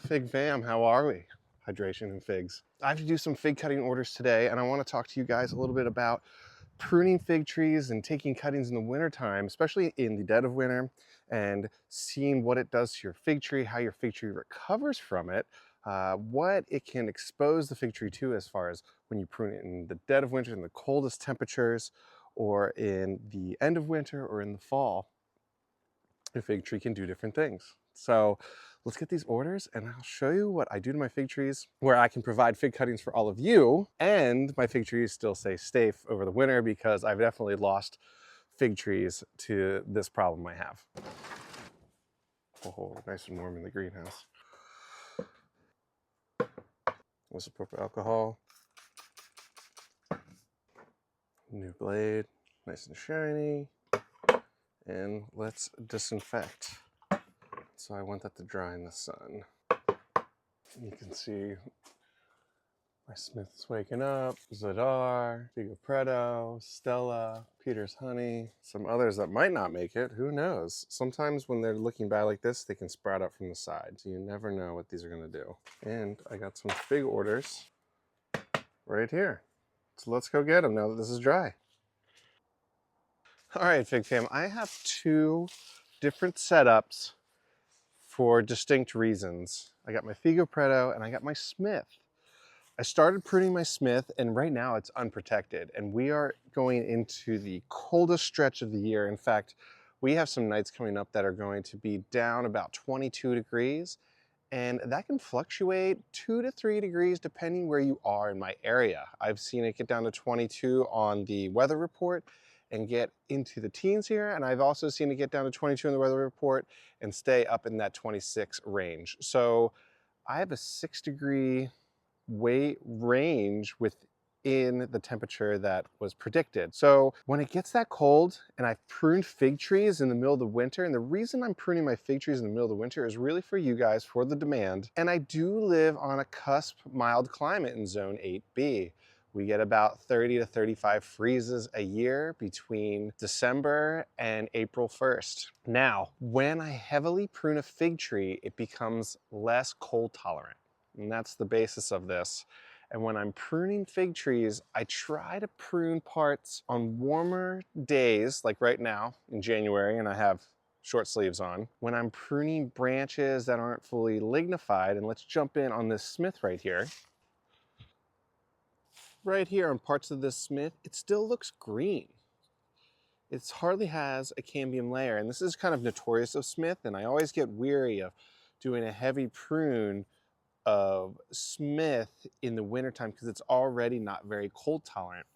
Fig fam, how are we? Hydration and figs. I have to do some fig cutting orders today, and I want to talk to you guys a little bit about pruning fig trees and taking cuttings in the wintertime, especially in the dead of winter, and seeing what it does to your fig tree, how your fig tree recovers from it, what it can expose the fig tree to as far as when you prune it in the dead of winter, in the coldest temperatures, or in the end of winter, or in the fall. Your fig tree can do different things. So let's get these orders and I'll show you what I do to my fig trees, where I can provide fig cuttings for all of you, and my fig trees still stay safe over the winter, because I've definitely lost fig trees to this problem I have. Oh, nice and warm in the greenhouse. Isopropyl alcohol. New blade, nice and shiny. And let's disinfect. So I want that to dry in the sun. You can see my Smith's waking up, Zadar, Figo Stella, Peter's Honey, some others that might not make it, who knows? Sometimes when they're looking bad like this, they can sprout up from the side, so you never know what these are gonna do. And I got some fig orders right here. So let's go get them now that this is dry. All right, Fig Fam, I have two different setups for distinct reasons. I got my Figo and I got my Smith. I started pruning my Smith, and right now it's unprotected, and we are going into the coldest stretch of the year. In fact, we have some nights coming up that are going to be down about 22 degrees, and that can fluctuate 2 to 3 degrees depending where you are in my area. I've seen it get down to 22 on the weather report and get into the teens here, and I've also seen it get down to 22 in the weather report and stay up in that 26 range. So I have a 6-degree weight range within the temperature that was predicted. So when it gets that cold, and I've pruned fig trees in the middle of the winter, and the reason I'm pruning my fig trees in the middle of the winter is really for you guys, for the demand. And I do live on a cusp mild climate in zone 8B. We get about 30 to 35 freezes a year between December and April 1st. Now, when I heavily prune a fig tree, it becomes less cold tolerant. And that's the basis of this. And when I'm pruning fig trees, I try to prune parts on warmer days, like right now in January, and I have short sleeves on. When I'm pruning branches that aren't fully lignified, and let's jump in on this Smith right here. Right here on parts of this Smith, it still looks green. It hardly has a cambium layer, and this is kind of notorious of Smith, and I always get weary of doing a heavy prune of Smith in the wintertime because it's already not very cold tolerant.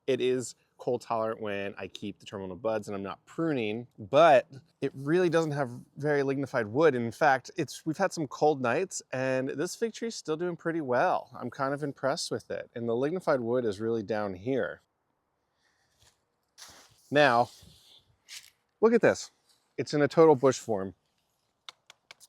It is cold tolerant when I keep the terminal buds and I'm not pruning, but it really doesn't have very lignified wood. And in fact, we've had some cold nights and this fig tree is still doing pretty well. I'm kind of impressed with it. And the lignified wood is really down here. Now, look at this. It's in a total bush form.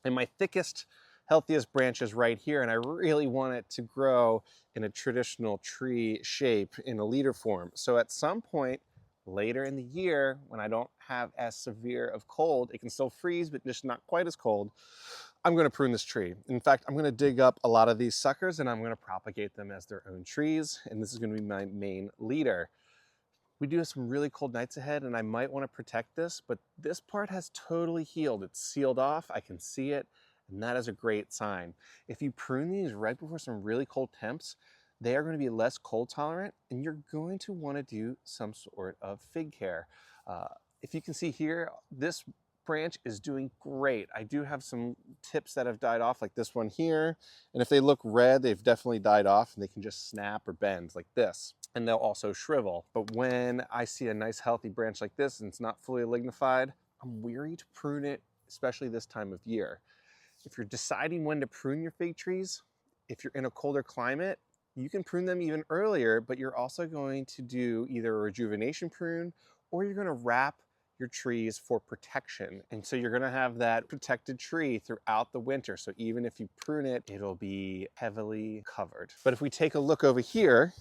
And my thickest, healthiest branches right here, and I really want it to grow in a traditional tree shape in a leader form. So at some point later in the year, when I don't have as severe of cold, it can still freeze, but just not quite as cold, I'm going to prune this tree. In fact, I'm going to dig up a lot of these suckers and I'm going to propagate them as their own trees. And this is going to be my main leader. We do have some really cold nights ahead and I might want to protect this, but this part has totally healed. It's sealed off. I can see it. And that is a great sign. If you prune these right before some really cold temps, they are going to be less cold tolerant and you're going to want to do some sort of fig care. If you can see here, this branch is doing great. I do have some tips that have died off, like this one here. And if they look red, they've definitely died off and they can just snap or bend like this. And they'll also shrivel. But when I see a nice healthy branch like this and it's not fully lignified, I'm weary to prune it, especially this time of year. If you're deciding when to prune your fig trees, if you're in a colder climate, you can prune them even earlier, but you're also going to do either a rejuvenation prune or you're going to wrap your trees for protection. And so you're going to have that protected tree throughout the winter. So even if you prune it, it'll be heavily covered. But if we take a look over here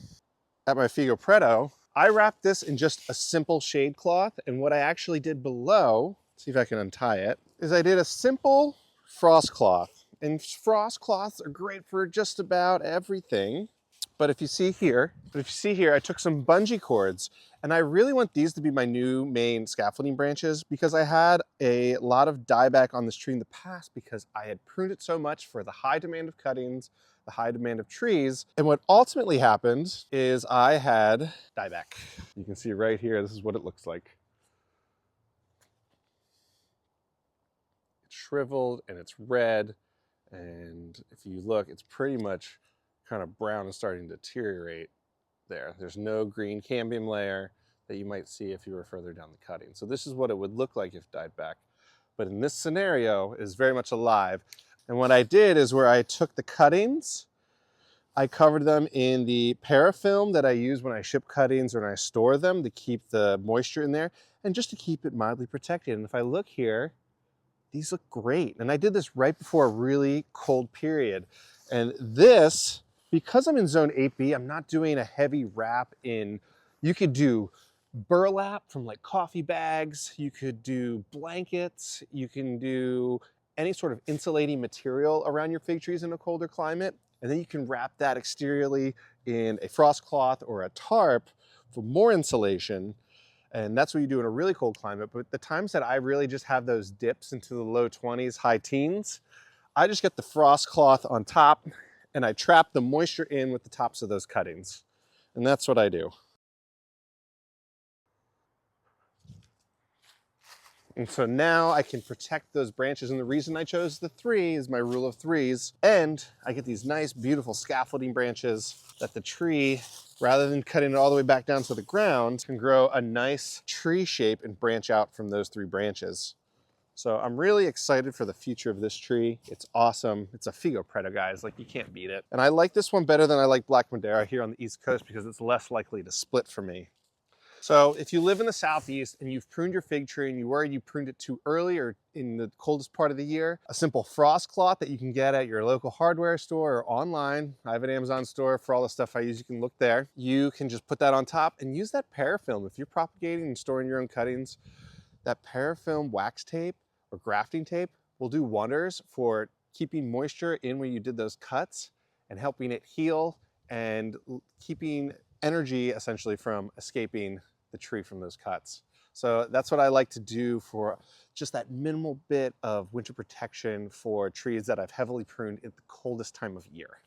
at my Figo, I wrapped this in just a simple shade cloth. And what I actually did below, see if I can untie it, is I did a simple frost cloth. And frost cloths are great for just about everything. But if you see here, I took some bungee cords, and I really want these to be my new main scaffolding branches because I had a lot of dieback on this tree in the past because I had pruned it so much for the high demand of cuttings, the high demand of trees. And what ultimately happened is I had dieback. You can see right here, this is what it looks like. It's shriveled and it's red. And if you look, it's pretty much kind of brown and starting to deteriorate there. There's no green cambium layer that you might see if you were further down the cutting. So this is what it would look like if died back. But in this scenario, it is very much alive. And what I did is where I took the cuttings, I covered them in the parafilm that I use when I ship cuttings or when I store them to keep the moisture in there and just to keep it mildly protected. And if I look here, these look great. And I did this right before a really cold period. And this, because I'm in zone 8B, I'm not doing a heavy wrap in, you could do burlap from like coffee bags, you could do blankets, you can do any sort of insulating material around your fig trees in a colder climate. And then you can wrap that exteriorly in a frost cloth or a tarp for more insulation. And that's what you do in a really cold climate. But the times that I really just have those dips into the low 20s, high teens, I just get the frost cloth on top and I trap the moisture in with the tops of those cuttings. And that's what I do. And so now I can protect those branches. And the reason I chose the 3 is my rule of 3s. And I get these nice, beautiful scaffolding branches that the tree, rather than cutting it all the way back down to the ground, can grow a nice tree shape and branch out from those 3 branches. So I'm really excited for the future of this tree. It's awesome. It's a Figo Preto, guys. Like, you can't beat it. And I like this one better than I like Black Madeira here on the East Coast because it's less likely to split for me. So if you live in the Southeast and you've pruned your fig tree and you worry you pruned it too early or in the coldest part of the year, a simple frost cloth that you can get at your local hardware store or online. I have an Amazon store for all the stuff I use. You can look there. You can just put that on top and use that parafilm. If you're propagating and storing your own cuttings, that parafilm wax tape or grafting tape will do wonders for keeping moisture in where you did those cuts and helping it heal and keeping energy essentially from escaping the tree from those cuts. So that's what I like to do for just that minimal bit of winter protection for trees that I've heavily pruned at the coldest time of year.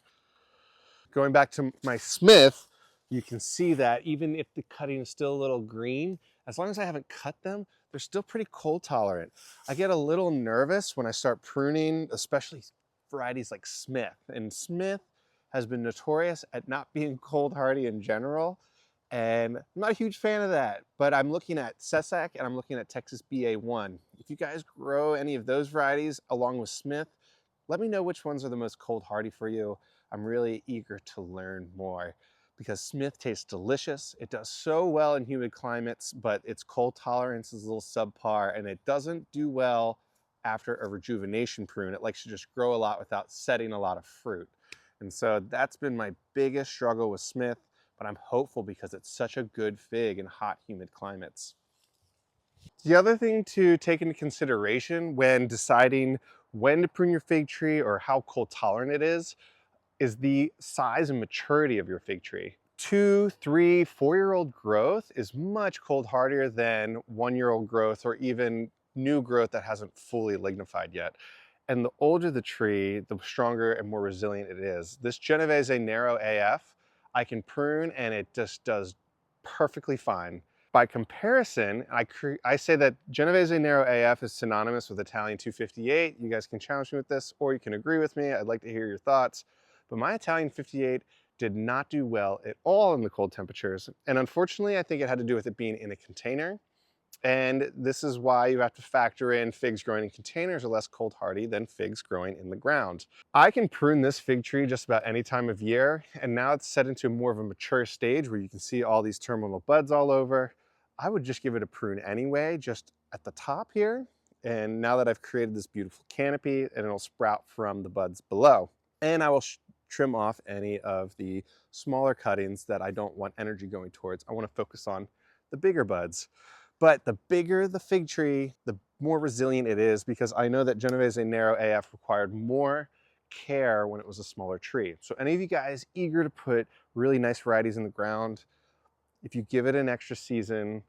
Going back to my Smith, you can see that even if the cutting is still a little green, as long as I haven't cut them, they're still pretty cold tolerant. I get a little nervous when I start pruning, especially varieties like Smith. And Smith has been notorious at not being cold hardy in general. And I'm not a huge fan of that, but I'm looking at Cessac and I'm looking at Texas BA1. If you guys grow any of those varieties along with Smith, let me know which ones are the most cold hardy for you. I'm really eager to learn more because Smith tastes delicious. It does so well in humid climates, but its cold tolerance is a little subpar and it doesn't do well after a rejuvenation prune. It likes to just grow a lot without setting a lot of fruit. And so that's been my biggest struggle with Smith, but I'm hopeful because it's such a good fig in hot, humid climates. The other thing to take into consideration when deciding when to prune your fig tree or how cold tolerant it is the size and maturity of your fig tree. 2, 3, 4-year-old growth is much cold hardier than 1-year-old growth or even new growth that hasn't fully lignified yet. And the older the tree, the stronger and more resilient it is. This Genovese Nero AF, I can prune and it just does perfectly fine. By comparison, I say that Genovese Nero AF is synonymous with Italian 258. You guys can challenge me with this or you can agree with me. I'd like to hear your thoughts. But my Italian 58 did not do well at all in the cold temperatures. And unfortunately, I think it had to do with it being in a container. And this is why you have to factor in figs growing in containers are less cold hardy than figs growing in the ground. I can prune this fig tree just about any time of year. And now it's set into more of a mature stage where you can see all these terminal buds all over. I would just give it a prune anyway, just at the top here. And now that I've created this beautiful canopy, and it'll sprout from the buds below. And I will trim off any of the smaller cuttings that I don't want energy going towards. I want to focus on the bigger buds. But the bigger the fig tree, the more resilient it is because I know that Genovese Nero AF required more care when it was a smaller tree. So any of you guys eager to put really nice varieties in the ground, if you give it an extra season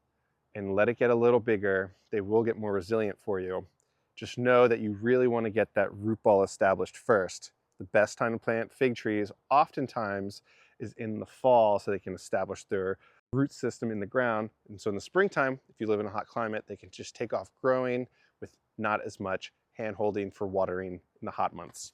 and let it get a little bigger, they will get more resilient for you. Just know that you really want to get that root ball established first. The best time to plant fig trees oftentimes is in the fall so they can establish their root system in the ground. And so in the springtime, if you live in a hot climate, they can just take off growing with not as much hand holding for watering in the hot months.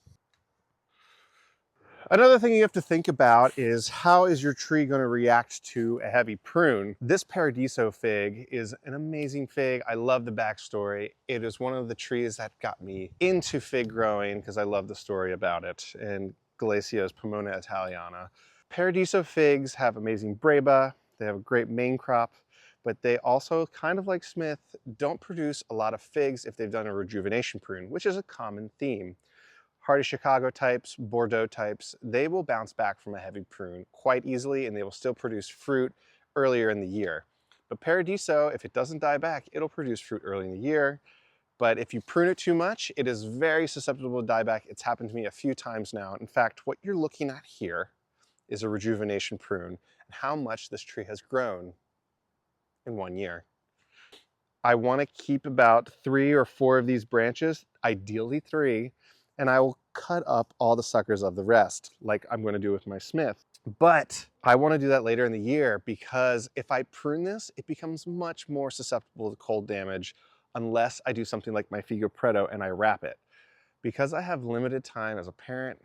Another thing you have to think about is how is your tree going to react to a heavy prune? This Paradiso fig is an amazing fig. I love the backstory. It is one of the trees that got me into fig growing because I love the story about it, and Galacio's Pomona Italiana. Paradiso figs have amazing breba. They have a great main crop, but they also, kind of like Smith, don't produce a lot of figs if they've done a rejuvenation prune, which is a common theme. Hardy Chicago types, Bordeaux types, they will bounce back from a heavy prune quite easily and they will still produce fruit earlier in the year. But Paradiso, if it doesn't die back, it'll produce fruit early in the year. But if you prune it too much, it is very susceptible to die back. It's happened to me a few times now. In fact, what you're looking at here is a rejuvenation prune and how much this tree has grown in 1 year. I want to keep about 3 or 4 of these branches, ideally 3, and I will cut up all the suckers of the rest, like I'm going to do with my Smith. But I want to do that later in the year because if I prune this, it becomes much more susceptible to cold damage unless I do something like my Figo Preto and I wrap it. Because I have limited time as a parent,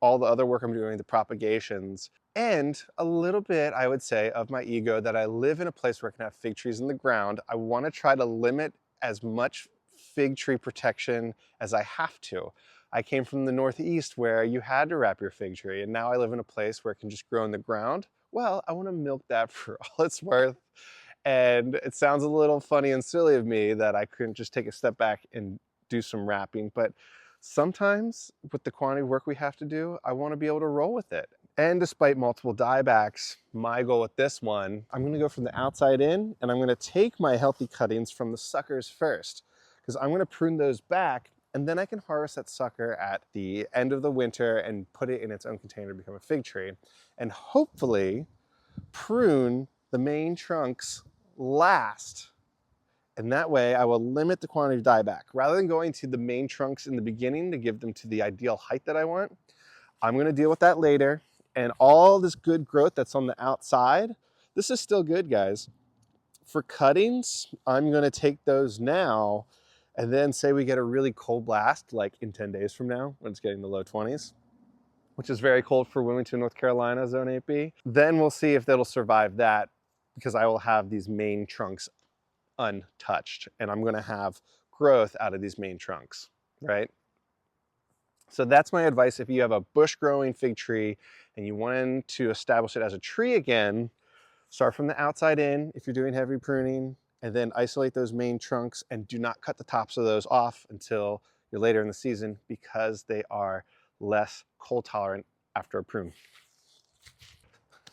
all the other work I'm doing, the propagations, and a little bit, I would say, of my ego that I live in a place where I can have fig trees in the ground, I want to try to limit as much fig tree protection as I have to. I came from the Northeast where you had to wrap your fig tree, and now I live in a place where it can just grow in the ground. Well, I want to milk that for all it's worth. And it sounds a little funny and silly of me that I couldn't just take a step back and do some wrapping, but sometimes with the quantity of work we have to do, I want to be able to roll with it. And despite multiple diebacks, my goal with this one, I'm going to go from the outside in and I'm going to take my healthy cuttings from the suckers first because I'm going to prune those back and then I can harvest that sucker at the end of the winter and put it in its own container to become a fig tree and hopefully prune the main trunks last. And that way I will limit the quantity of dieback. Rather than going to the main trunks in the beginning to give them to the ideal height that I want, I'm going to deal with that later. And all this good growth that's on the outside, this is still good, guys. For cuttings, I'm going to take those now and then say we get a really cold blast like in 10 days from now when it's getting the low 20s, which is very cold for Wilmington, North Carolina, Zone 8B. Then we'll see if that'll survive that because I will have these main trunks untouched and I'm going to have growth out of these main trunks, right? So that's my advice. If you have a bush growing fig tree and you want to establish it as a tree again, start from the outside in if you're doing heavy pruning and then isolate those main trunks and do not cut the tops of those off until you're later in the season because they are less cold tolerant after a prune.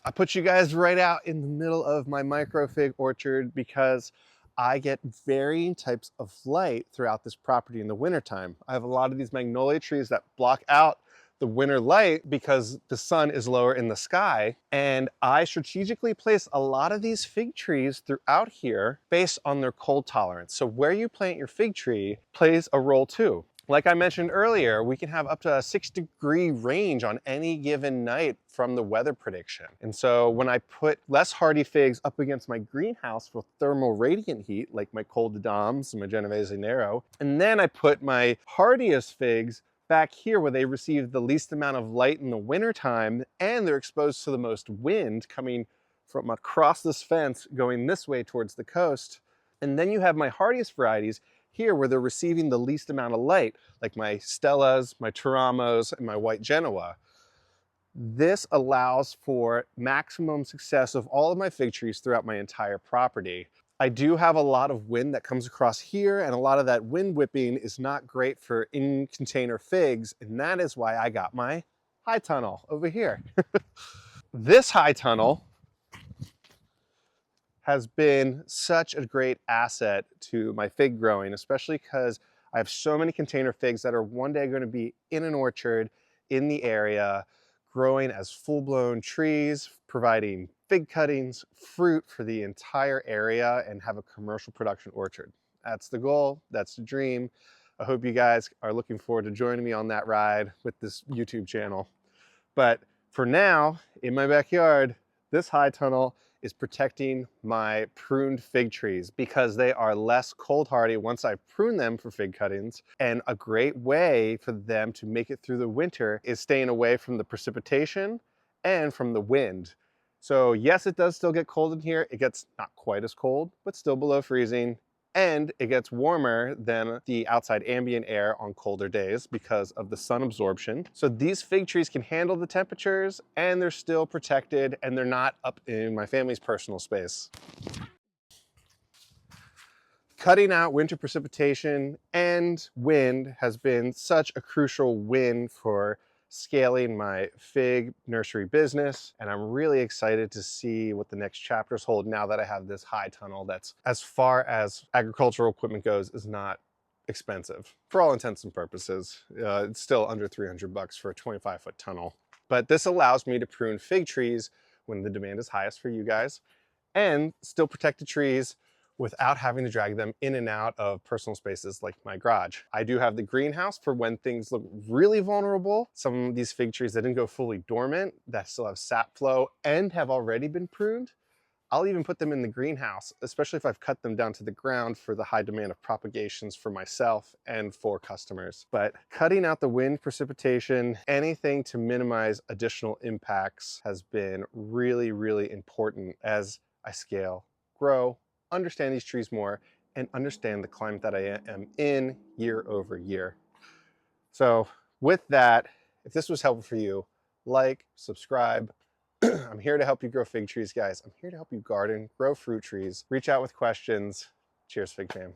I put you guys right out in the middle of my micro fig orchard because I get varying types of light throughout this property in the wintertime. I have a lot of these magnolia trees that block out the winter light because the sun is lower in the sky. And I strategically place a lot of these fig trees throughout here based on their cold tolerance. So where you plant your fig tree plays a role too. Like I mentioned earlier, we can have up to a 6-degree range on any given night from the weather prediction. And so when I put less hardy figs up against my greenhouse for thermal radiant heat, like my Coldest and my Genovese Nero, and then I put my hardiest figs back here where they receive the least amount of light in the wintertime and they're exposed to the most wind coming from across this fence going this way towards the coast. And then you have my hardiest varieties here where they're receiving the least amount of light, like my Stellas, my Teramos, and my White Genoa. This allows for maximum success of all of my fig trees throughout my entire property. I do have a lot of wind that comes across here, and a lot of that wind whipping is not great for in-container figs, and that is why I got my high tunnel over here. This high tunnel has been such a great asset to my fig growing, especially because I have so many container figs that are one day going to be in an orchard in the area, growing as full-blown trees, providing fig cuttings, fruit for the entire area, and have a commercial production orchard. That's the goal, that's the dream. I hope you guys are looking forward to joining me on that ride with this YouTube channel. But for now, in my backyard, this high tunnel is protecting my pruned fig trees because they are less cold hardy once I prune them for fig cuttings. And a great way for them to make it through the winter is staying away from the precipitation and from the wind. So yes, it does still get cold in here. It gets not quite as cold, but still below freezing. And it gets warmer than the outside ambient air on colder days because of the sun absorption. So these fig trees can handle the temperatures and they're still protected and they're not up in my family's personal space. Cutting out winter precipitation and wind has been such a crucial win for scaling my fig nursery business, and I'm really excited to see what the next chapters hold now that I have this high tunnel that's, as far as agricultural equipment goes, is not expensive. For all intents and purposes, it's still under 300 bucks for a 25-foot tunnel. But this allows me to prune fig trees when the demand is highest for you guys and still protect the trees without having to drag them in and out of personal spaces like my garage. I do have the greenhouse for when things look really vulnerable. Some of these fig trees that didn't go fully dormant, that still have sap flow and have already been pruned, I'll even put them in the greenhouse, especially if I've cut them down to the ground for the high demand of propagations for myself and for customers. But cutting out the wind, precipitation, anything to minimize additional impacts has been really, really important as I scale, grow, understand these trees more, and understand the climate that I am in year over year. So with that, if this was helpful for you, like, subscribe. I'm here to help you grow fig trees, guys. I'm here to help you garden, grow fruit trees. Reach out with questions. Cheers, Fig Fam.